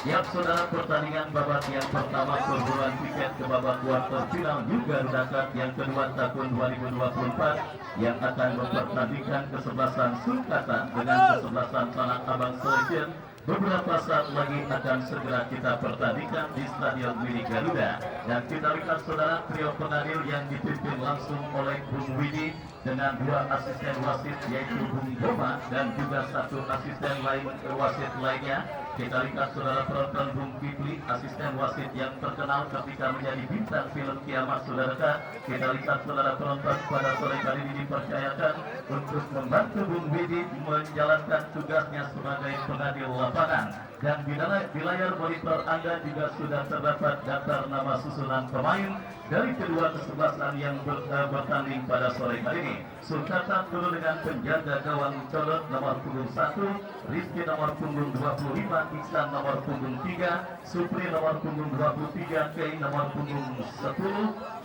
Ya saudara, pertandingan babak yang pertama perburuan tiket ke babak kuarter final juga Garuda yang kedua tahun 2024 yang akan mempertandingkan kesebelasan Sulkata dengan kesebelasan Tanah Abang Selection. Beberapa saat lagi akan segera kita pertandingkan di Stadion Willy Garuda. Dan kita lihat saudara, trio pengadil yang dipimpin langsung oleh Bung Widi dengan dua asisten wasit yaitu Bung Boma dan juga satu asisten wasit lainnya. Kita lihat saudara penonton Bung Kipli, asisten wasit yang terkenal ketika menjadi bintang film Kiamat Saudara. Kita lihat saudara penonton pada sore kali ini dipercayakan untuk membantu Bung Widi menjalankan tugasnya sebagai pengadil lapangan. Dan di layar monitor Anda juga sudah terdapat daftar nama susunan pemain dari kedua kesebelasan yang bertanding pada sore hari ini. Sulkata turun dengan penjaga gawang Colot nomor punggung 1, Rizky nomor punggung 25, Iksan nomor punggung 3, Supri nomor punggung 23, Kei nomor punggung 10,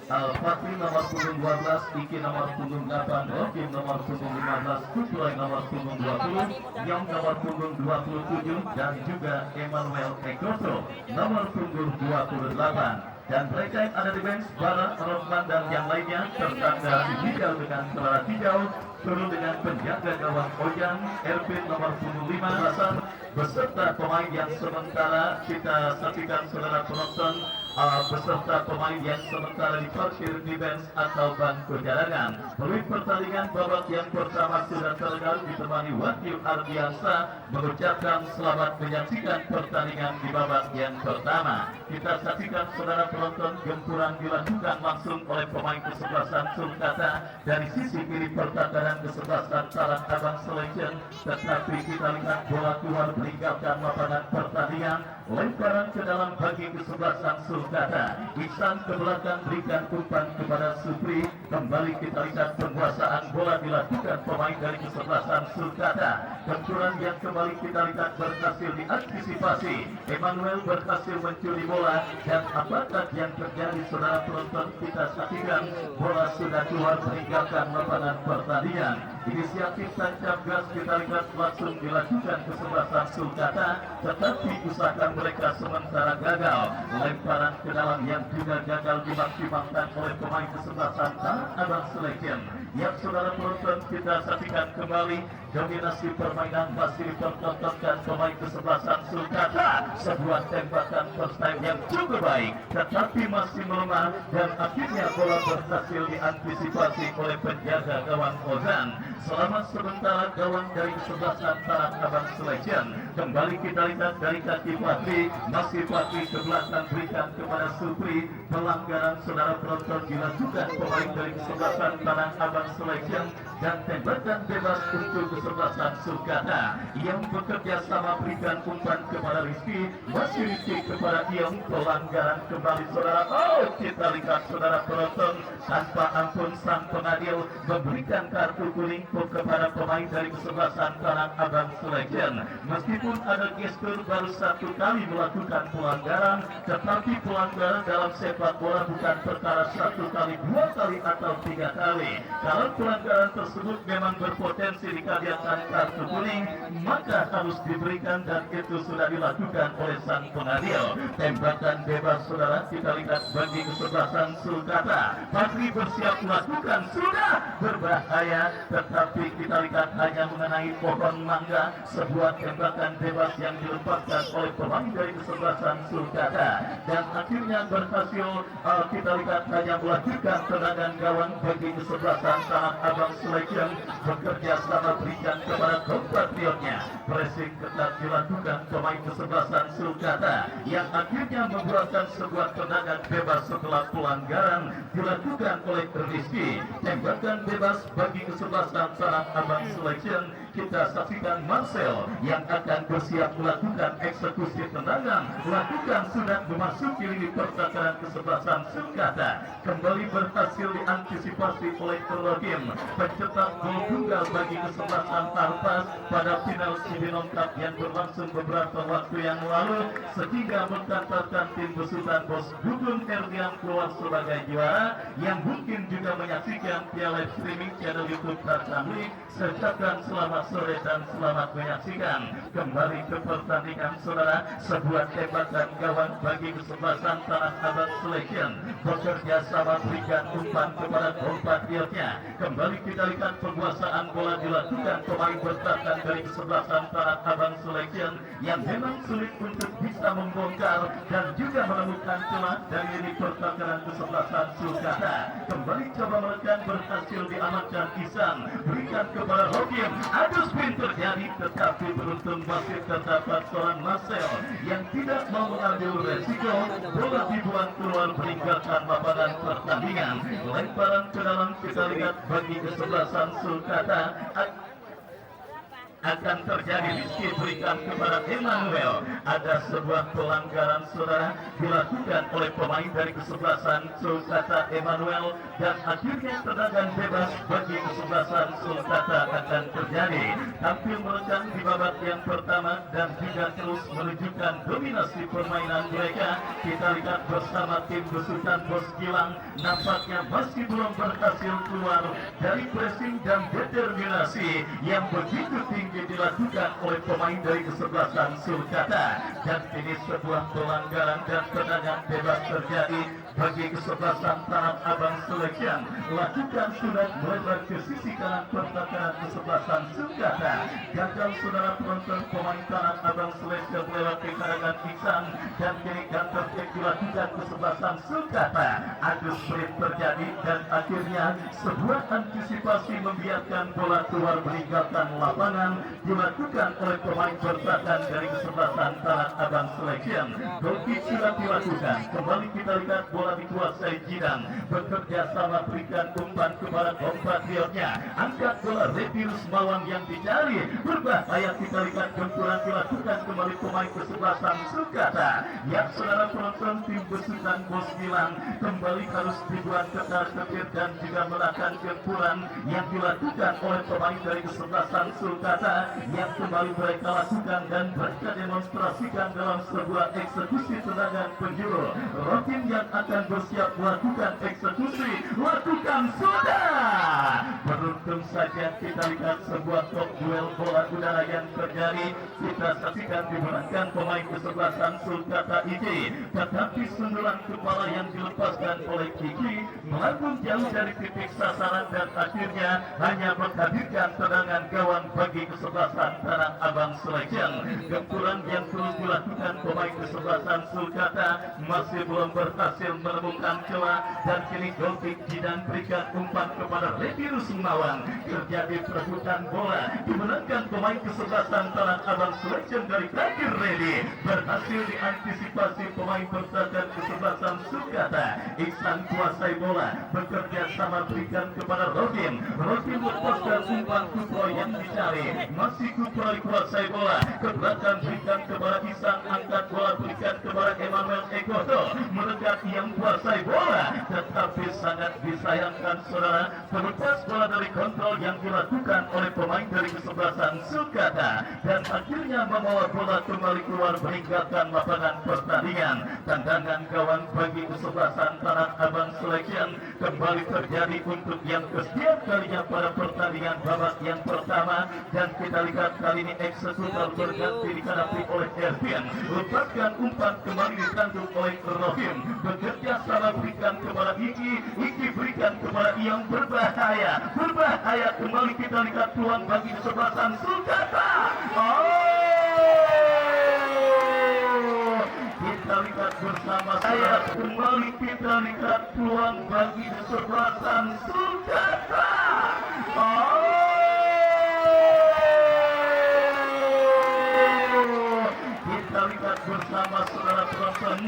Al-Fatih nomor punggung 12, Iki nomor punggung 8, Rokim nomor punggung 15, Kutroy nomor punggung 20, Yong nomor punggung 27, dan juga Emmanuel Ekoto nomor punggung 28. Dan mereka yang ada di bench, Bara, Rosman dan yang lainnya tertanda hijau dengan celana hijau, turun dengan penjaga gawang Ojan, Ervin nomor punggung 5, beserta pemain yang sementara kita saksikan saudara penonton, beserta pemain yang sementara diparkir di bench atau bangku cadangan. Peluit pertandingan babak yang pertama sudah terdengar ditemani Wakil Ardiansa mengucapkan selamat menyaksikan pertandingan di babak yang pertama. Kita saksikan saudara penonton, gempuran dilakukan langsung oleh pemain kesebelasan Sulkata dari sisi kiri pertahanan kesebelasan Tanah Abang Selection, tetapi kita lihat bola keluar meninggalkan lapangan pertandingan, lemparan ke dalam bagi kesebelasan Sulkata. Iksan ke belakang berikan umpan kepada Supri, kembali kita lihat penguasaan bola dilakukan pemain dari kesebelasan Sulkata. Benturan yang kembali kita lihat berhasil diantisipasi, Emmanuel berhasil mencuri bola, dan apakah yang terjadi saudara penonton, kita saksikan bola sudah keluar meninggalkan lapangan pertandingan. Inisiatif tancap gas kita lihat langsung dilakukan kesebelasan Sulkata, tetapi usaha mereka sementara gagal. Lemparan ke dalam yang juga gagal dimaksimalkan oleh pemain kesebelasan Tanah Abang Selection. Yang saudara penonton, kita saksikan kembali dominasi permainan masih dipertontonkan pemain kesebelasan Sulkata. Sebuah tembakan first time yang cukup baik, tetapi masih melemah, dan akhirnya bola berhasil diantisipasi oleh penjaga gawang Ozan. Selamat sementara gawang dari kesebelasan Tanah Abang Selection. Kembali kita lihat dari kaki Fatri, masih Fatri ke belakang berikan kepada Supri. Pelanggaran saudara penonton dilakukan pemain dari kesebelasan Tanah Abang Selection, dan tembakan bebas untuk kesebelasan Sulkata yang bekerja sama berikan umpan kepada Rizky, masih Rizky kepada Iong. Pelanggaran kembali saudara. Oh, kita lihat saudara penonton, tanpa ampun sang pengadil memberikan kartu kuning kepada pemain dari kesebelasan Tanah Abang Selection. Meskipun ada gestur baru satu kali melakukan pelanggaran, tetapi pelanggaran dalam sepak bola bukan perkara satu kali, dua kali, atau tiga kali. Kalau pelanggaran tersebut memang berpotensi dikaliakan kartu kuning, maka harus diberikan, dan itu sudah dilakukan oleh sang pengadil. Tembakan bebas saudara kita lihat bagi kesebelasan Sulkata. Patri bersiap melakukan, sudah berbahaya, tetapi kita lihat hanya mengenai pohon mangga. Sebuah tembakan bebas yang dilepaskan oleh pemain dari kesebelasan Sulkata, dan akhirnya berhasil kita lihat hanya melakukan tendangan gawang bagi kesebelasan Tanah Abang Selection. Bekerja sama berikan kepada kompatriotnya. Pressing ketat dilakukan pemain kesebelasan Sulkata, yang akhirnya membuatkan sebuah tendangan bebas setelah pelanggaran dilakukan oleh Rizky. Tembakan bebas bagi kesebelasan Tanah Abang Selection. Kita saksikan Marcel yang akan bersiap melakukan eksekusi tendangan, lakukan sudah memasuki lini pertahanan kesebelasan Sulkata. Kembali berhasil diantisipasi oleh Rokim, pencetak gol tunggal bagi kesebelasan Tarpas pada final Cibinong Cup yang berlangsung beberapa waktu yang lalu, sehingga mengantarkan tim besutan Bos Gugun Erdian keluar sebagai juara. Yang mungkin juga menyaksikan via live streaming channel YouTube Tarsan League, saya ucapkan selamat sore dan selamat menyaksikan kembali ke pertandingan saudara. Sebuah tembakan gawang bagi kesebelasan Tanah Abang Selection bekerja sama berikan umpan kepada kompatriotnya. Kembali kita lihat penguasaan bola dilakukan pemain bertahan dari kesebelasan Tanah Abang Selection yang memang sulit untuk bisa membongkar dan juga menemukan celah dari lini pertahanan kesebelasan Sulkata. Kembali coba menekan, berhasil diamankan Isan, berikan kepada Rokim. Adu sprint terjadi tetapi beruntung masih terdapat seorang Marcel yang tidak mau mengambil resiko. Bola dibuang keluar meninggalkan lapangan pertandingan. Lemparan ke dalam kita lihat bagi kesebelasan Sulkata akan terjadi. Rizky berikan kepada Emmanuel. Ada sebuah pelanggaran saudara dilakukan oleh pemain dari kesebelasan Sulkata Emmanuel dan akhirnya tendangan bebas bagi kesebelasan Sulkata akan terjadi. Tampil menekan di babak yang pertama dan juga terus menunjukkan dominasi permainan mereka. Kita lihat bersama tim besutan Bos Gilang nampaknya masih belum berhasil keluar dari pressing dan determinasi yang begitu tinggi dilakukan oleh pemain dari kesebelasan Sulkata. Dan ini sebuah pelanggaran dan tendangan bebas terjadi bagi kesebelasan Tanah Abang Selection. Lakukan sudah melebar ke sisi kanan pertahanan kesebelasan Sulkata. Gagal saudara penonton pemain Tanah Abang Selection melewati karangan Iksan dan kini counter attack dilakukan kesebelasan Sulkata. Adu sprint terjadi dan akhirnya sebuah antisipasi membiarkan bola keluar meninggalkan lapangan dilakukan oleh pemain bertahan dari kesebelasan Tanah Abang Selection. Goal kick sudah dilakukan. Kembali kita lihat bola dikuasai Jidan, bekerja sama berikan umpan kepada kompatriotnya. Angkat bola Repirus Mawang yang dicari, berbahaya. Kita lihat gempuran dilakukan kembali pemain kesebelasan Sulkata. Yang saudara penonton tim besutan Bos Gilang kembali harus dibuat ketar-ketir dan juga melakukan gempuran yang dilakukan oleh pemain dari kesebelasan Sulkata yang kembali mereka lakukan dan mereka demonstrasikan dalam sebuah eksekusi tendangan penjuru. Rokin yang akan bersiap melakukan eksekusi, lakukan sudah. Beruntung saja kita lihat sebuah top duel bola udara yang terjadi. Kita saksikan dimenangkan pemain kesebelasan Sulkata ini, tetapi sundulan kepala yang dilepaskan oleh Kiki melambung jauh dari titik sasaran dan akhirnya hanya menghadirkan tendangan gawang bagi kesebelasan Tanah Abang Selection. Gempuran yang terus dilakukan pemain kesebelasan Sulkata masih belum berhasil menemukan celah dan kini goal kick Jidan berikan umpan kepada Repirus Mawang. Terjadi perebutan bola dimenangkan pemain kesebelasan Tanah Abang Selection dari Takir Ready. Berhasil diantisipasi pemain bertahan kesebelasan Sulkata. Iksan kuasai bola, bekerja sama berikan kepada Rokim. Rokim lepaskan umpan Kupro yang dicari. Masih Kupro kuasai bola, ke belakang berikan kepada Iksan, angkat bola berikan kepada Emmanuel Ekoto. Mendekat yang kuasai bola, tetapi sangat disayangkan saudara, pelepas bola dari kontrol yang dilakukan oleh pemain dari kesebelasan Sulkata dan akhirnya membawa bola kembali keluar meninggalkan lapangan pertandingan. Tendangan gawang bagi kesebelasan Tanah Abang Selection kembali terjadi untuk yang kesekian kalinya pada pertandingan babak yang pertama dan kita lihat kali ini eksekutor berganti dihadapi oleh Ervin. Lepaskan umpan kembali ditanggung oleh Rohim, bekerja sama berikan kepada Iki berikan kepada yang berbahaya kembali kita lihat peluang bagi kesebelasan Sulkata. Kita lihat bersama saya kembali kita lihat peluang bagi kesebelasan Sulkata. Kita lihat bersama saudara penonton,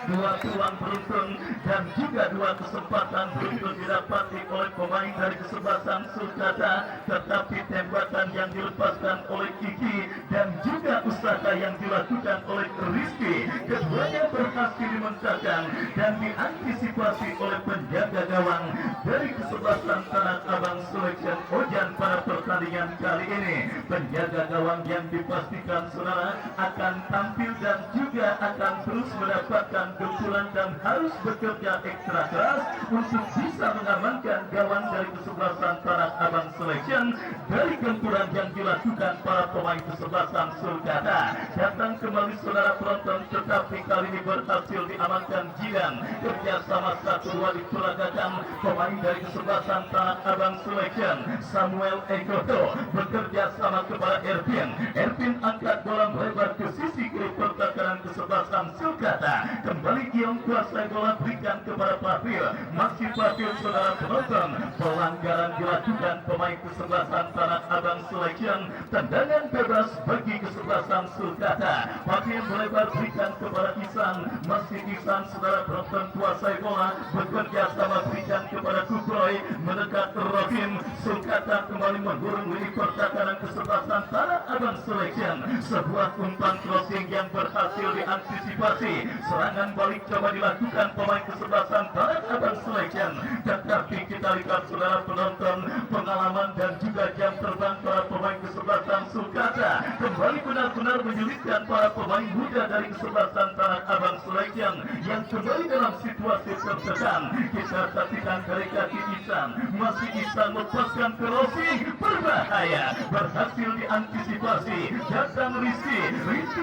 dua peluang beruntung dan juga dua kesempatan beruntung didapati oleh pemain dari kesebelasan Sulkata, tetapi tembakan yang dilepaskan oleh Kiki dan juga usaha yang dilakukan oleh Rizky keduanya berhasil dimentakan dan diantisipasi oleh penjaga gawang dari kesebelasan Tanah Abang Selection Ojan pada pertandingan pertandingan kali ini. Penjaga gawang yang dipastikan saudara akan tampil dan juga akan terus mendapatkan benturan dan harus bekerja ekstra keras untuk bisa mengamankan gawang dari kesebelasan Tanah Abang Selection dari benturan yang dilakukan para pemain kesebelasan Sulkata. Datang kembali saudara penonton, tetapi kali ini berhasil diamankan Jidan. Kerjasama 1-2 diperagakan pemain dari kesebelasan Tanah Abang Selection. Samuel Ekoto bekerja sama kepada Ervin. Ervin angkat bola melebar ke sisi kiri pertahanan kesebelasan Sulkata. Kembali Iong kuasai bola berikan kepada Pavil. Masih Pavil saudara penonton. Pelanggaran dilakukan pemain kesebelasan Tanah Abang Selection. Tendangan bebas bagi kesebelasan Sulkata. Pavil melebar berikan kepada Isan. Masih Isan saudara penonton kuasai bola bekerja sama berikan kepada Kuproy. Mendekat Robin. Sulkata kembali menggurung lini pertahanan kesebelasan Tanah Abang Selection. Sebuah umpan crossing yang berhasil diantisipasi. Serangan balik coba dilakukan pemain kesebelasan Tanah Abang Selection. Tetapi kita lihat saudara penonton, pengalaman dan juga jam terbang para pemain kesebelasan Sulkata kembali benar-benar menyulitkan para pemain muda dari kesebelasan Tanah Abang Selection yang kembali dalam situasi tertekan. Kita saksikan dari kaki Isan. Masih Isan lepaskan crossing berbahaya, berhasil diantisipasi. Datang Rizky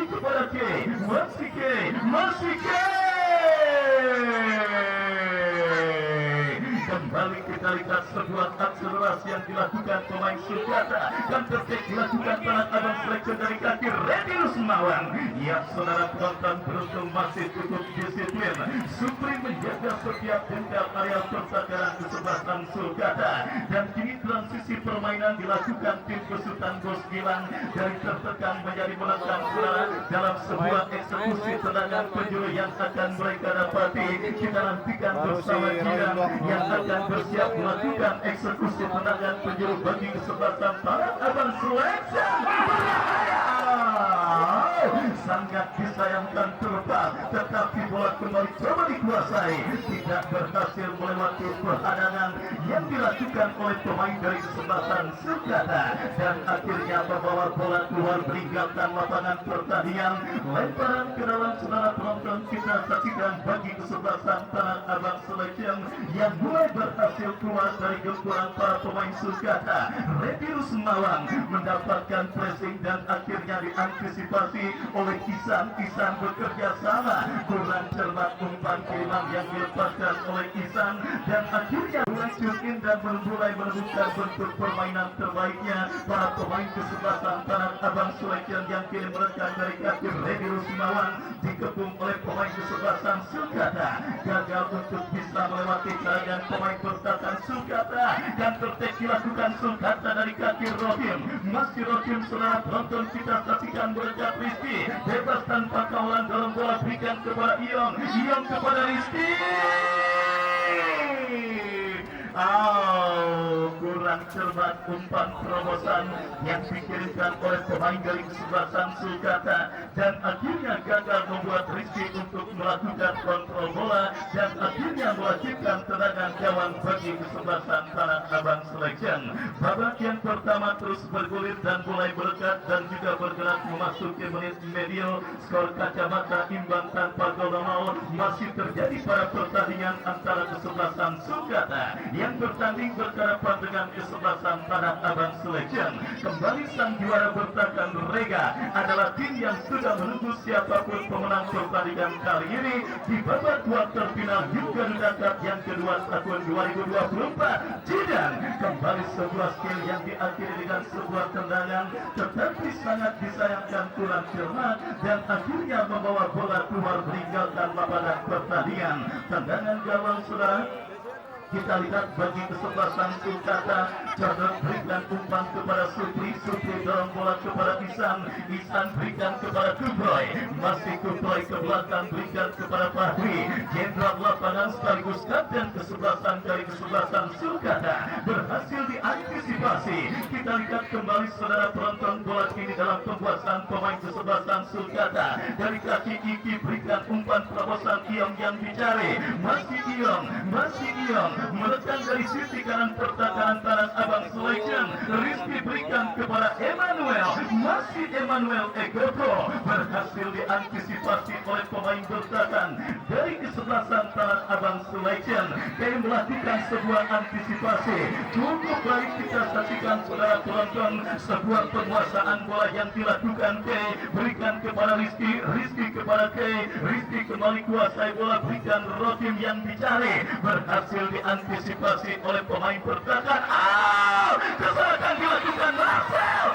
kepada K. Masih K. Kembali kita lihat sebuah akselerasi yang dilakukan pemain Sulkata dan tertek dilakukan Tanah Abang Selection dari kaki Randy Rusmawan. Ya saudara penonton, beruntung masih cukup disiplin. Supri menjaga setiap dendam area pertahanan kesebelasan Sulkata. Dan kini transisi permainan dilakukan tim besutan Bos Gilang dari tertekan menjadi menentang saudara dalam sebuah eksekusi tendangan penjuru yang akan mereka dapati. Kita nantikan bersama Jidan yang akan bersiap melakukan eksekusi tendangan penjuru bagi kesebelasan Tanah Abang Selection. Sangat disayangkan terbang, tetapi bola kembali coba dikuasai, tidak berhasil melewati perhadangan yang dilakukan oleh pemain dari kesebelasan Sulkata dan akhirnya membawa bola keluar meninggalkan lapangan pertandingan. Lemparan ke dalam saudara penonton kita saksikan bagi kesebelasan Tanah Abang Selection yang mulai berhasil keluar dari gempuran para pemain Sulkata. Randy Rusmawan mendapatkan pressing dan akhirnya diantisipasi oleh Isan bekerja sama, kurang cermat umpan kiriman yang dilepaskan oleh Isan dan akhirnya mulai tune dan mulai menemukan bentuk permainan terbaiknya para pemain kesebelasan Tanah Abang Selection yang kini merekam dari kaki Randy Rusmawan dikepung oleh pemain kesebelasan Sulkata. Gagal untuk bisa melewati serangan pemain pertahanan Sulkata dan tertek dilakukan Sulkata dari kaki Rohim. Masih Rohim saudara penonton kita saksikan berdekat Rizky bebas tanpa kawalan dalam bola berikan kepada Iong kepada Rizky. Kurang cermat umpan terobosan yang dikirimkan oleh pemain dari kesebelasan Sulkata dan akhirnya gagal membuat Rizky untuk melakukan kontrol bola dan akhirnya mewajibkan tendangan gawang bagi kesebelasan Tanah Abang Selection. Babak yang pertama terus bergulir dan mulai berdekat dan juga bergerak memasuki menit medio. Skor kacamata imbang tanpa gol masih terjadi pada pertandingan antara kesebelasan Sulkata yang bertanding berhadapan dengan kesebelasan Tanah Abang Selection. Kembali sang juara bertahan Rega adalah tim yang sudah menunggu siapapun pemenang pertandingan kali ini di babak kuarter final juga Dudakat yang kedua tahun 2024. Jidan kembali sebuah skill yang diakhiri dengan sebuah tendangan, tetapi sangat disayangkan kurang cermat dan akhirnya membawa bola keluar meninggalkan lapangan pertandingan. Tendangan gawang saudara. Kita lihat bagi kesebelasan Sulkata, Jordan berikan umpan kepada Supri dorong bola kepada Isan berikan kepada Kuproy, masih Kuproy ke belakang berikan kepada Fahri. Jenderal lapangan sekaligus kapten kesebelasan dari kesebelasan Sulkata berhasil diantisipasi. Kita lihat kembali saudara penonton, bola kini dalam pembuatan tangan pemain kesebelasan Sulkata. Dari kaki Iki berikan umpan terobosan Iong yang dicari. Masih Iong menekan dari sisi kanan pertahanan Tanah Abang Selection. Rizky berikan kepada Emmanuel. Masih Emmanuel Egoto berhasil diantisipasi oleh pemain bertahan dari kesebelasan Tanah Abang Selection. Dia melakukan sebuah antisipasi. Cukup baik kita saksikan saudara penonton, sebuah penguasaan bola yang dilakukan Kay, berikan kepada Rizky kepada Kay, Rizky kembali kuasai bola, berikan Rotim yang dicari, berhasil diantisipasi oleh pemain bertahan. Kesalahan dilakukan Marcel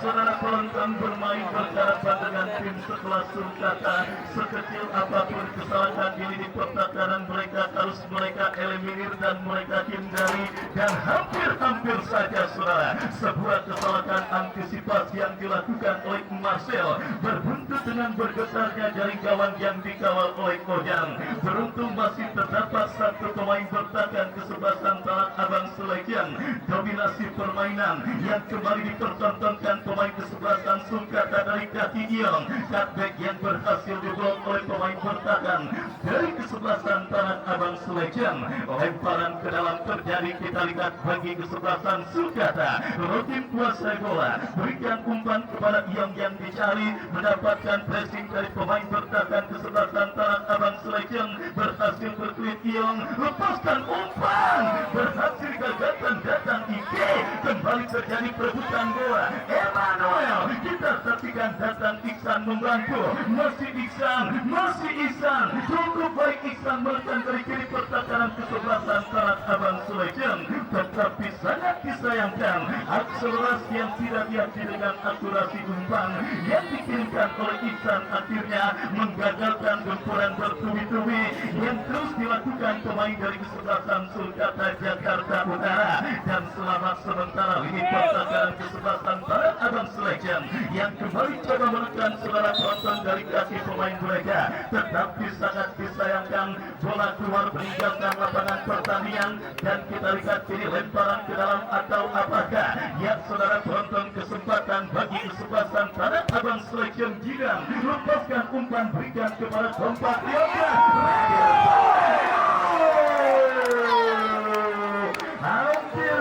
saudara penonton bermain berhadapan dengan tim sekelas Sulkata. Sekecil apapun kesalahan ini di pertahanan mereka harus mereka eliminir dan mereka hindari, dan hampir saja saudara sebuah kesalahan antisipasi yang dilakukan oleh Marcel berbuntut dengan bergetarnya jaring gawang yang dikawal oleh Ojang. Beruntung masih terdapat satu pemain bertahan kesebelasan Tanah Abang Selection. Dominasi permainan yang kembali dipertontonkan pemain kesebelasan Sulkata dari kaki Iong. Cutback yang berhasil diblok oleh pemain bertahan dari kesebelasan Tanah Abang Selection. Lemparan ke dalam terjadi, kita lihat bagi kesebelasan Sulkata. Rotim kuasai bola, berikan umpan kepada Iong yang dicari, mendapatkan pressing dari pemain bertahan kesebelasan Tanah Abang Selection. Berhasil berkuit Iong, lepaskan umpan, berhasil gagalkan datang Ike. Kembali terjadi perebutan bola. Emmanuel, kita saksikan datang Iksan membantu. Masih Iksan, cukup baik Iksan menekan dari kiri pertahanan kesebelasan Tanah Abang Selection. Tetapi sangat disayangkan akselerasi yang tidak diakui dengan akurasi umpan yang dikirimkan oleh Iksan akhirnya menggagalkan gempuran bertubi-tubi yang terus dilakukan pemain dari kesebelasan Sulkata Jakarta Utara. Dan selamat sementara lini pertahanan kesebelasan Tanah Abang Selection yang kembali coba menekan saudara penonton dari kaki pemain mereka. Tetapi sangat disayangkan bola keluar meninggalkan lapangan pertandingan, dan kita lihat ini lemparan ke dalam atau apakah ya saudara penonton. Kesempatan bagi kesebelasan Tanah Abang Selection. Jidan lepaskan umpan, berikan kepada Kompak Yoga.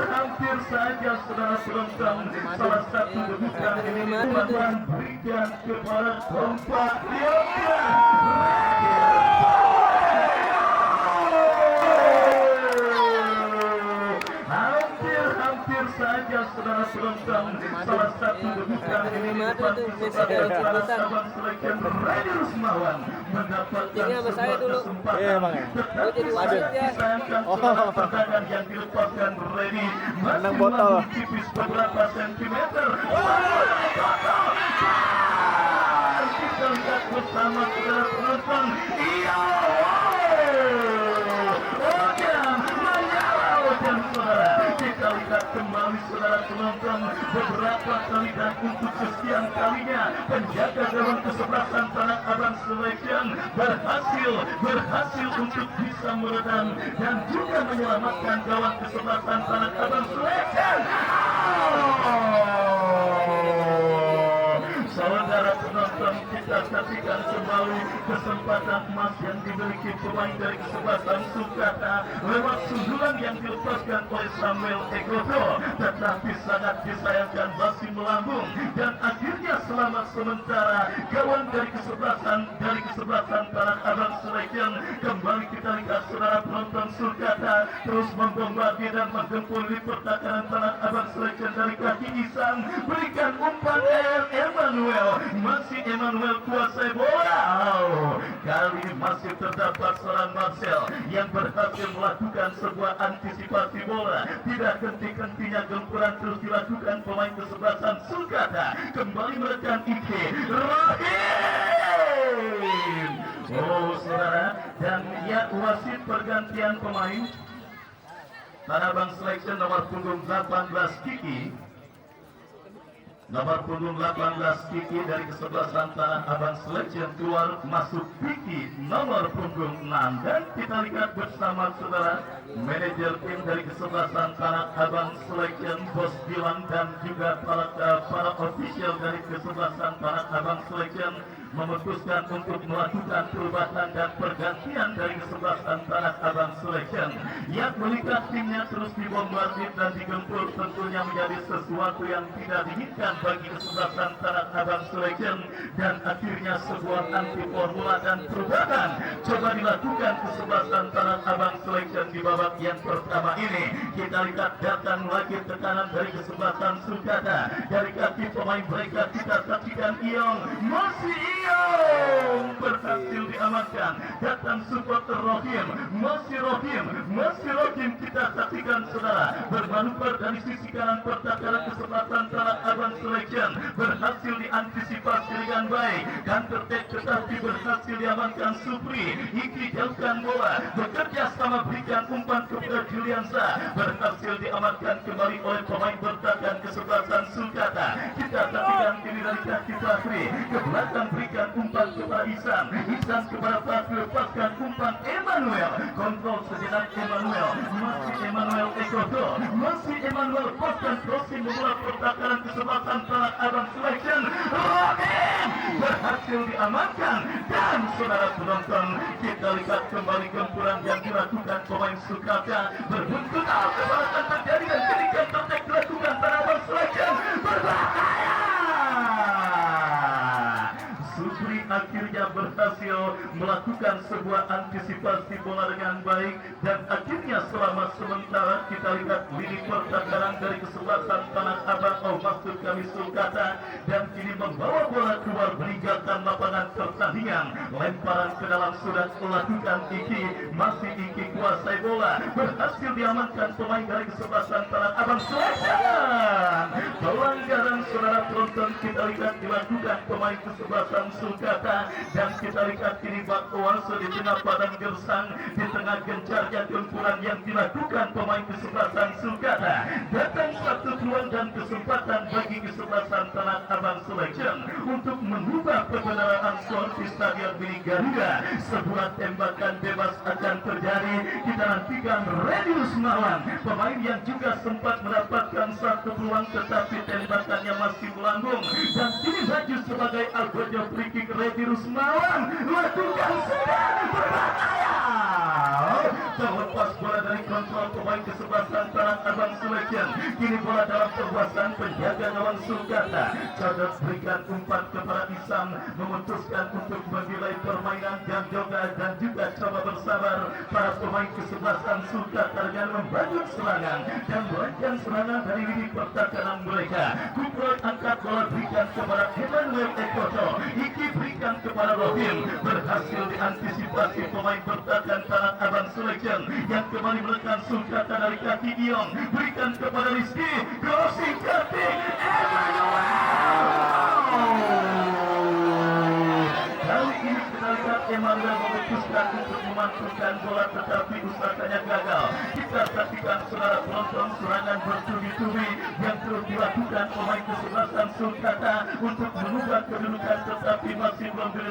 Hampir saja saudara penonton, salah satu debutan ini umpan berikan kepada Kompak Yoga. Hampir saja saudara penonton, salah satu debutan ini umpan kesempatan Tanah Abang Selection. Radi Rusmawan mendapatkan sebuah kesempatan, tetapi sangat disayangkan saudara pertahanan yang dilepaskan Radi masih melambung tipis beberapa sentimeter. Kita lihat bersama saudara penonton. Kita lihat kembali saudara penonton, beberapa kali dan untuk kesekian kalinya penjaga gawang kesebelasan Tanah Abang Selection berhasil untuk bisa meredam dan juga menyelamatkan gawang kesebelasan Tanah Abang Selection. Saudara penonton, kita saksikan kembali kesempatan emas yang dimiliki pemain dari kesebelasan Sulkata lewat sundulan yang dilepaskan oleh Samuel Egoto, tetapi sangat disayangkan masih melambung, dan akhirnya selamat sementara gawang dari kesebelasan Tanah Abang Selection. Kembali kita lihat saudara penonton, Sulkata terus membombardir dan menggempur di pertahanan Tanah Abang Selection dari kaki Isan, berikan umpan Emmanuel, masih Emmanuel kuasai bola. Kali ini masih terdapat seorang Marcel yang berhasil melakukan sebuah antisipasi bola. Tidak henti-hentinya gempuran terus dilakukan pemain kesebelasan Sulkata. Kembali menekan Ike Rahim. Saudara, dan ya wasit pergantian pemain Tanah Abang Selection nomor punggung 18 Kiki. Nomor punggung 18 Kiki dari kesebelasan Tanah Abang Selection keluar masuk Kiki nomor punggung 6. Dan kita lihat bersama saudara manajer tim dari kesebelasan Tanah Abang Selection. dan juga para official dari kesebelasan Tanah Abang Selection memutuskan untuk melakukan perubahan dan pergantian dari kesebelasan Tanah Abang Selection. Yang melihat timnya terus dibombardir dan digempur tentunya menjadi sesuatu yang tidak diinginkan bagi kesebelasan Tanah Abang Selection, dan akhirnya sebuah anti formula dan perubahan coba dilakukan kesebelasan Tanah Abang Selection di babak yang pertama ini. Kita lihat datang lagi tekanan dari kesebelasan Sulkata dari kaki pemain mereka. Kita saksikan Iong, masih Iong berhasil diamankan. Datang supporter Rohim, masih Rohim kita saksikan saudara bermanuver dari sisi kanan pertahanan kesebelasan Tanah Abang Selection, berhasil diantisipasi dengan baik dan tetapi berhasil diamankan Supri. Iki jauhkan bola, bekerja sama berikan umpan kepada Juliansa, berhasil diamankan kembali oleh pemain bertahan kesebelasan Sulkata. Kita saksikan kiri dari kaki Fakri ke belakang berikan umpan kepada Ihsan kepada Fakri, lepaskan umpan Emmanuel, kontrol sejenak Emmanuel, masih Emmanuel Ekoto, masih Emmanuel lepaskan crossing bola pertahanan kesebelasan Tanah Abang Selection. Robin berhasil diamankan, dan saudara penonton kita lihat kembali gempuran yang dilakukan pemain Sulkata berbuntut kebalasan terjadi dan ketika tertek dilakukan Tanah Abang Selection berbahaya. Supri akhirnya berhasil melakukan sebuah antisipasi bola dengan baik, dan akhirnya selama sementara kita lihat lini pertahanan dari kesebelasan Tanah Abang maksud kami Sulkata, dan kini membawa bola keluar meninggalkan lapangan pertandingan. Lemparan ke dalam sudah melakukan Iki, masih Iki kuasai bola, berhasil diamankan pemain dari kesebelasan Tanah Abang Selection. Pelanggaran saudara penonton kita lihat dilakukan pemain kesebelasan Sulkata, dan kita lihat kini Bakwasa di tengah padang gersang, di tengah gencarnya gempuran yang dilakukan pemain kesebelasan Sulkata. Datang satu peluang dan kesempatan bagi kesebelasan Tanah Abang Selection untuk mengubah kebenaran skor di Stadion Mini Garuda. Sebuah tembakan bebas akan terjadi. Kita nantikan Redius Malang, pemain yang juga sempat mendapatkan satu peluang tetapi tembakannya masih melambung, dan kini maju sebagai Algojo free kick. Redius Malang lakukan sedang berbahaya, terlepas bola dari kontrol pemain kesebelasan Tanah Abang Selection. Kini bola dalam perbuatan penjaga gawang Sulkata. Cadot berikan umpan kepada Isam, memutuskan untuk menilai permainan dan juga coba bersabar para pemain kesebelasan Sulkata dengan membangun serangan dan melanjutkan serangan dari lini pertahanan mereka. Kuproy angkat bola berikan kepada Emmanuel Ekoto, Iki berikan kepada Rohim, berhasil diantisipasi pemain bertahan Tanah Abang Selection yang kembali menekan Sulkata dari kaki Iong, berikan kepada Rizky, crossing cutting Emmanuel. Kali ini kita lihat Emmanuel memutuskan untuk memantulkan bola tetapi usahanya gagal. Kita saksikan saudara penonton serangan bertubi-tubi yang terus dilakukan pemain kesebelasan Sulkata untuk mengubah kedudukan, tetapi masih belum berhasil.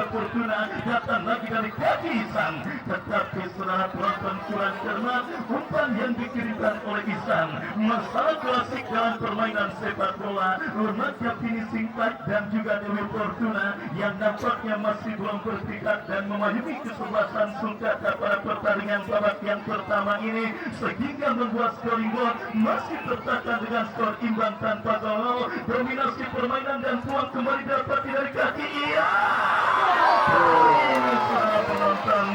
Fortuna datang lagi dari kaki Ihsan, tetapi saudara penonton kurang cermat umpan yang dikirimkan oleh Ihsan. Masalah klasik dalam permainan sepak bola, lemahnya finishing touch dan juga Dewi Fortuna yang nampaknya masih belum berpihak dan memayungi kesebelasan Sulkata pada pertandingan babak yang pertama ini, sehingga membuat scoring board masih tertekan dengan skor imbang tanpa gol. Dominasi permainan dan peluang kembali dapat dari kaki saudara penonton,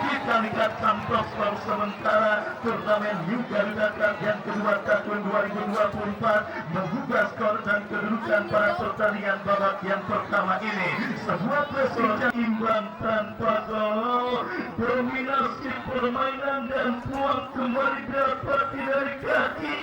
kita lihat Santos baru sementara turnamen New Garuda Cup yang kedua tahun 2024 mengubah skor dan kedudukan pada pertandingan babak yang pertama ini. Sebuah presiden imbang tanpa gol, dominasi permainan dan peluang kembali dapat dari kaki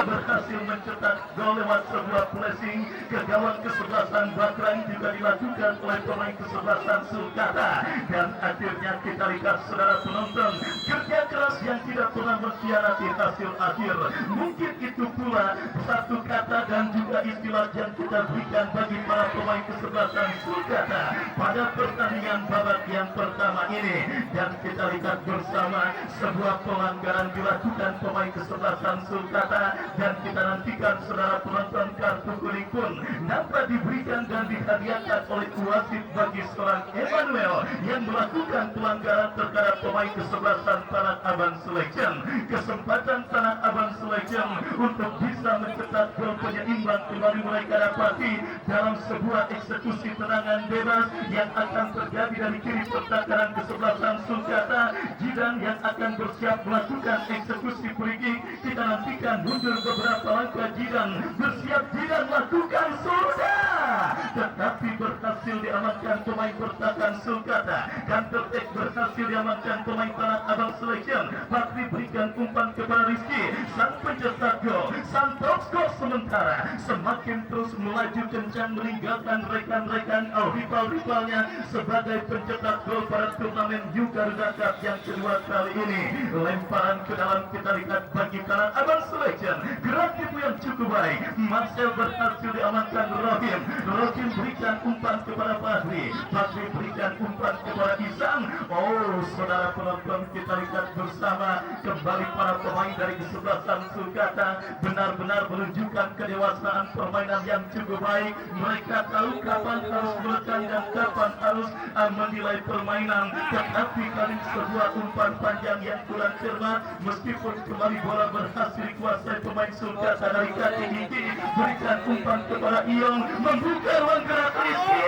berhasil mencetak gol lewat sebuah flashing ke gawang kesebelasan Bakrang, juga dilakukan oleh pemain kesebelasan Sulkata. Dan akhirnya kita lihat saudara penonton, kerja keras yang tidak pernah mengkhianati hasil akhir. Mungkin itu pula satu kata dan juga istilah yang kita berikan bagi para pemain kesebelasan Sulkata pada pertandingan babak yang pertama ini. Dan kita lihat bersama sebuah pelanggaran dilakukan pemain kesebelasan Sulkata, dan kita nantikan saudara penonton kartu kuning pun dapat diberikan dan dihadiahkan oleh wasit bagi seorang Emmanuel yang melakukan pelanggaran terhadap pemain kesebelasan Tanah Abang Selection. Kesempatan Tanah Abang Selection untuk bisa mencetak gol penyeimbang kembali mereka dapati dalam sebuah eksekusi tendangan bebas yang akan terjadi dari kiri pertahanan kesebelasan Sulkata. Jidan yang akan bersiap melakukan eksekusi free kick. Kita nantikan mundur beberapa langkah Jidan, bersiap Jidan lakukan sudah, tetapi berhasil diamankan pemain pertahanan Sulkata. Counter attack berhasil diamankan pemain Tanah Abang Selection. Bakri berikan umpan kepada Rizky, sang pencetak gol. Sang top skor sementara semakin terus melaju kencang meninggalkan rekan-rekan rival-rivalnya sebagai pencetak gol pada turnamen Juga Garuda Cup yang kedua kali ini. Lemparan ke dalam kita lihat bagi Tanah Abang Selection. Gerak itu yang cukup baik. Marcel berhasil diamankan Rohim. Rohim berikan umpan kepada Fahri. Fahri berikan umpan kepada Isang. Oh, saudara penonton, kita lihat bersama kembali para pemain dari kesebelasan Sulkata benar-benar menunjukkan kedewasaan permainan yang cukup baik. Mereka tahu kapan harus menekan dan kapan harus menilai permainan. Tetapi kali sebuah umpan panjang yang kurang cermat, meskipun kembali bola berhasil dikuasai pemain Sulkata dari kaki Iki. Berikan umpan kepada Iong, membuka ruang gerak Rizky.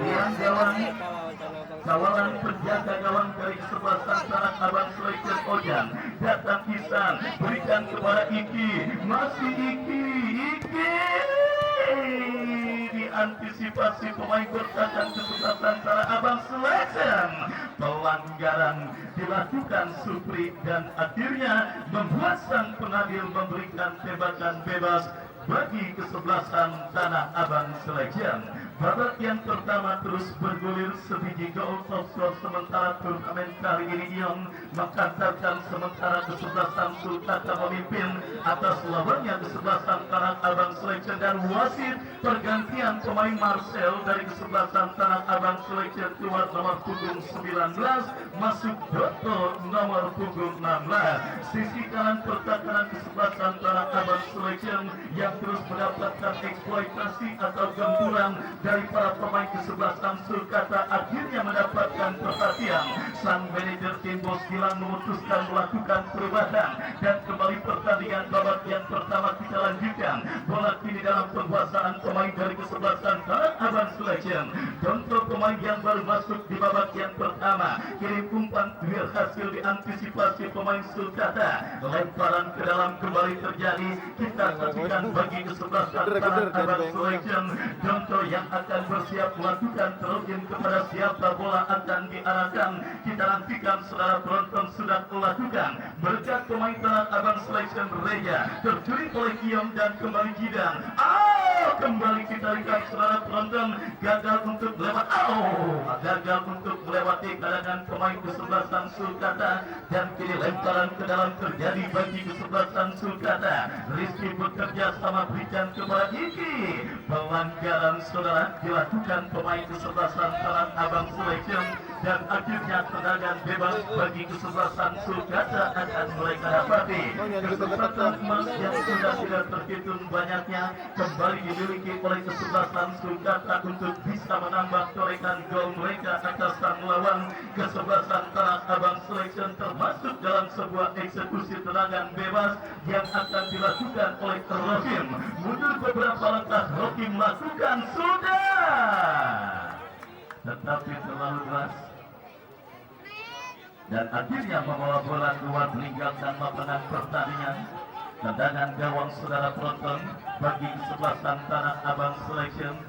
Yang gawang kawalan penjaga gawang dari kesebelasan Tanah Abang Selection Ojan. Datang Isan, berikan kepada Iki. Masih Iki. Diantisipasi pemain bertahan kesebelasan Tanah Abang Selection. Pelanggaran dilakukan Supri dan akhirnya membuat sang pengadil memberikan tembakan bebas bagi kesebelasan Tanah Abang Selection. Babak yang pertama terus bergulir sebiji gol. Top skor sementara turnamen kali ini Ion mengantarkan sementara kesebelasan Sulkata memimpin atas lawannya kesebelasan Tanah Abang Selection. Dan wasit pergantian pemain Marcel dari kesebelasan Tanah Abang Selection keluar nomor punggung 19, masuk Doto nomor punggung 16. Sisi kanan pertahanan kesebelasan Tanah Abang Selection yang terus mendapatkan eksploitasi atau gempuran dari para pemain kesebelasan Sulkata akhirnya mendapatkan perhatian. Sang manajer tim Bos Gilang memutuskan melakukan perubahan dan kembali pertandingan babak yang pertama kita lanjutkan. Bola kini dalam penguasaan pemain dari kesebelasan Tanah Abang Selection. Contoh pemain yang baru masuk di babak yang pertama, kirim umpan berhasil diantisipasi pemain Sulkata. Lemparan ke dalam kembali terjadi. Kita saksikan bagi kesebelasan Tanah Abang Selection. Contoh yang akan bersiap melakukan terjun kepada siapa bola akan diarahkan. Kita nantikan saudara penonton sudah melakukan. Berkat pemain Tanah Abang Selection Reja tercuri oleh Kiom dan kembali Jidan. Kembali kita lihat saudara penonton gagal untuk lewat. Gagal untuk melewati kalangan pemain kesebelasan Sulkata dan kini lemparan ke dalam terjadi bagi kesebelasan Sulkata. Rizky bekerja sama berikan kepada Iki. Pelanggaran saudara dilakukan pemain kesebelasan Tanah Abang Selection dan akhirnya tendangan bebas bagi kesebelasan Sulkata akan mereka dapati. Kesempatan emas yang sudah tidak terhitung banyaknya kembali dimiliki oleh kesebelasan Sulkata untuk bisa menambah torekan gol mereka atas sang lawan kesebelasan Tanah Abang Selection, termasuk dalam sebuah eksekusi tendangan bebas yang akan dilakukan oleh Rohim. Mundur beberapa langkah, Rohim melakukan sudah, tetapi terlalu keras dan akhirnya membawa bola keluar meninggalkan lapangan pertandingan. Tendangan gawang saudara penonton bagi kesebelasan Tanah Abang Selection.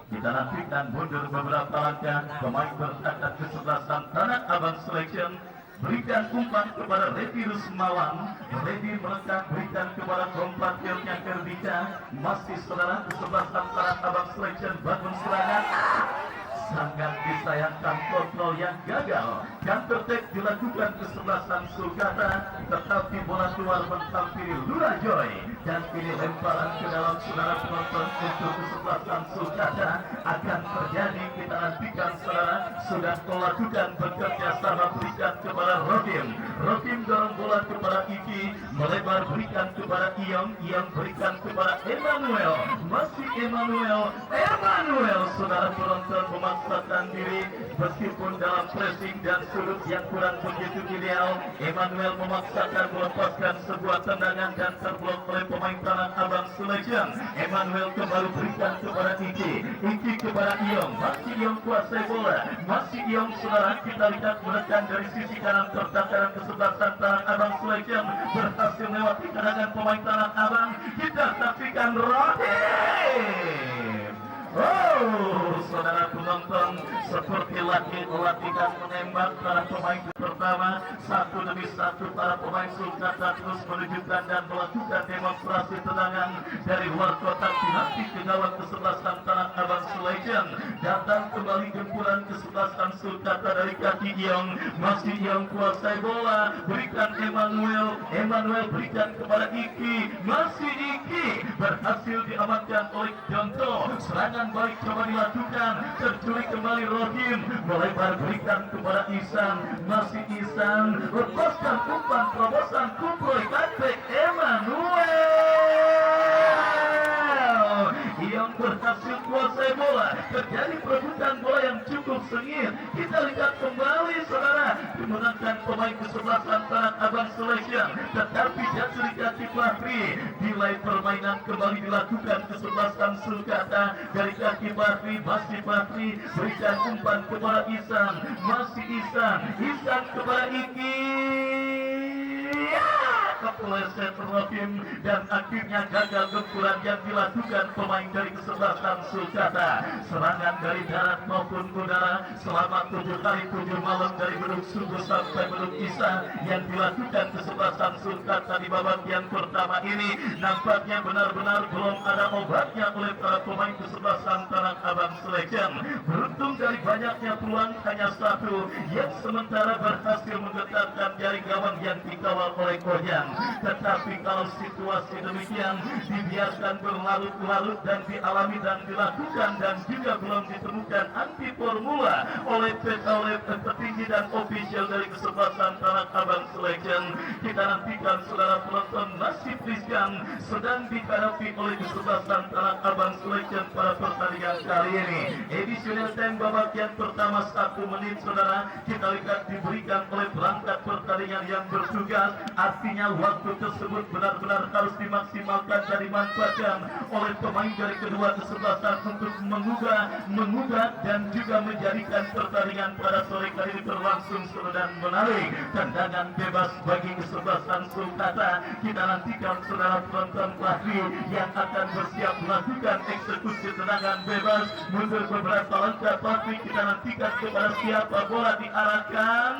Kita nantikan mundur beberapa langkah pemain berangkat kesebelasan Tanah Abang Selection. Berikan umpan kepada Redi Rusmawan. Redi melengkap berikan kepada kompatriotnya Kerbika. Masih saudara kesebelasan Tanah Abang Selection bangun serangan. sangat disayangkan kontrol yang gagal. Counter attack dilakukan kesebelasan Sulkata, tetapi bola keluar mentampili Lura Joy, dan ini lemparan ke dalam saudara penonton untuk kesebelasan Sulkata akan terjadi. Kita nantikan saudara, sudah melakukan bekerja sama, berikan kepada Rokim dorong bola kepada Iki, melebar berikan kepada Iong berikan kepada Emmanuel, masih Emmanuel, saudara penonton memaksakan diri meskipun dalam pressing dan sudut yang kurang begitu ideal. Emmanuel memaksakan melepaskan sebuah tendangan dan terblok oleh pemain Tanah Abang Selection. Emmanuel kembali berikan kepada Iki kepada Iong, masih Iong kuasai bola, masih Iong saudara, kita lihat menekan dari sisi kanan pertahanan kesebelasan Tanah Abang Selection, berhasil melewati tendangan pemain Tanah Abang. Kita saksikan Rohim. Saudara penonton, seperti latihan menembak para pemain pertama, satu demi satu para pemain Sulkata terus menunjukkan dan melakukan demonstrasi tendangan dari luar kotak dinasti ke gawang kesebelasan Tanah Abang Selection. Datang kembali gempuran kesebelasan Sulkata dari kaki Iong, masih Iong kuasai bola, berikan Emmanuel berikan kepada Iki, masih Iki berhasil diamankan oleh Jonto. Serangan balik coba dilakukan, terculik kembali Rohim, melebar berikan kepada Isan, masih Isan, lepaskan umpan terobosan Kuproy, cutback Emmanuel. Iong berhasil kuasai bola, terjadi perebutan bola yang cukup sengit. Kita lihat kembali saudara, dimenangkan pemain kesebelasan Tanah Abang Selection, tetapi jatuh di kaki Fahri. Nilai permainan kembali dilakukan kesebelasan Sulkata dari kaki Fahri, masih Fahri berikan umpan kepada Isan, masih Isan kepada Iki, kepleset Rohim, dan akhirnya gagal gempuran yang dilakukan pemain dari kesebelasan Sulkata. Serangan dari darat maupun udara selama 7 hari 7 malam dari Beduk Subuh sampai Beduk Isa yang dilakukan kesebelasan Sulkata di babak yang pertama ini nampaknya benar-benar belum ada obatnya oleh para pemain kesebelasan Tanah Abang Selection. Beruntung dari banyaknya peluang hanya satu yang sementara berhasil menggetarkan jari gawang yang dikawal oleh Kojang. Tetapi kalau situasi demikian dibiarkan berlarut-larut dan dialami dan dilakukan dan juga belum ditemukan anti formula oleh petinggi dan ofisial dari kesebelasan Tanah Abang Selection, kita nantikan saudara penonton nasib riskan sedang dihadapi oleh kesebelasan Tanah Abang Selection pada pertandingan kali ini. Additional time babak yang pertama 1 menit saudara, kita lihat diberikan oleh perangkat pertandingan yang bertugas, artinya waktu tersebut benar-benar harus dimaksimalkan dan dimanfaatkan oleh pemain dari kedua kesebelasan untuk mengugat dan juga menjadikan pertandingan pada sore kali ini berlangsung seru dan menarik. Tendangan bebas bagi kesebelasan Sulkata, kita nantikan saudara penonton Fahri yang akan bersiap melakukan eksekusi tendangan bebas. Mundur beberapa langkah Fahri, kita nantikan kepada siapa bola diarahkan.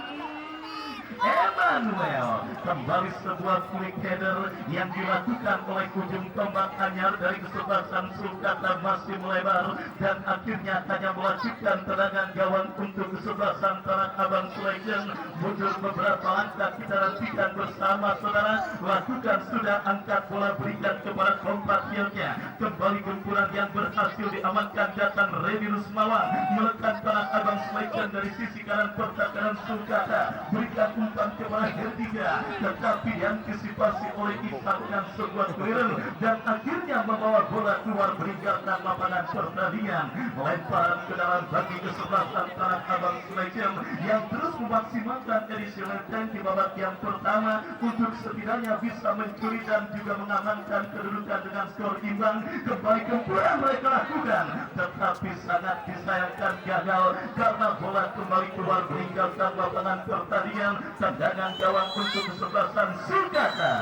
Emmanuel, kembali sebuah quick header yang dilakukan oleh ujung tombak anyar dari kesebelasan Sulkata masih melebar dan akhirnya hanya melakukan tendangan gawang untuk kesebelasan Tanah Abang Selection. Mundur beberapa langkah, kita nantikan bersama saudara, lakukan sudah angkat bola berikan kepada kompatriotnya. Kembali gempuran yang berhasil diamankan datang Redi Rusmawan, melekat Tanah Abang Selection dari sisi kanan pertahanan Sulkata, berikan umpan kepada ketiga, tetapi diantisipasi oleh Ishak dengan sebuah clearance dan akhirnya membawa bola keluar meninggalkan lapangan pertandingan. Lemparan ke dalam bagi kesebelasan Tanah Abang Selection yang terus memaksimalkan edisi time di babak yang pertama untuk setidaknya bisa mencuri dan juga mengamankan kedudukan dengan skor imbang. Kembali gempuran mereka lakukan, tetapi sangat disayangkan gagal karena bola kembali keluar meninggalkan lapangan pertandingan. Tendangan gawang untuk kesebelasan Sulkata.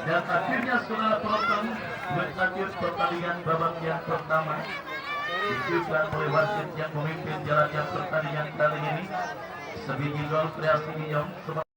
Dan akhirnya saudara penonton, berakhir pertandingan babak yang pertama dibuka oleh wasit yang memimpin jalannya pertandingan kali ini. Sebiji gol kreasi Inyong.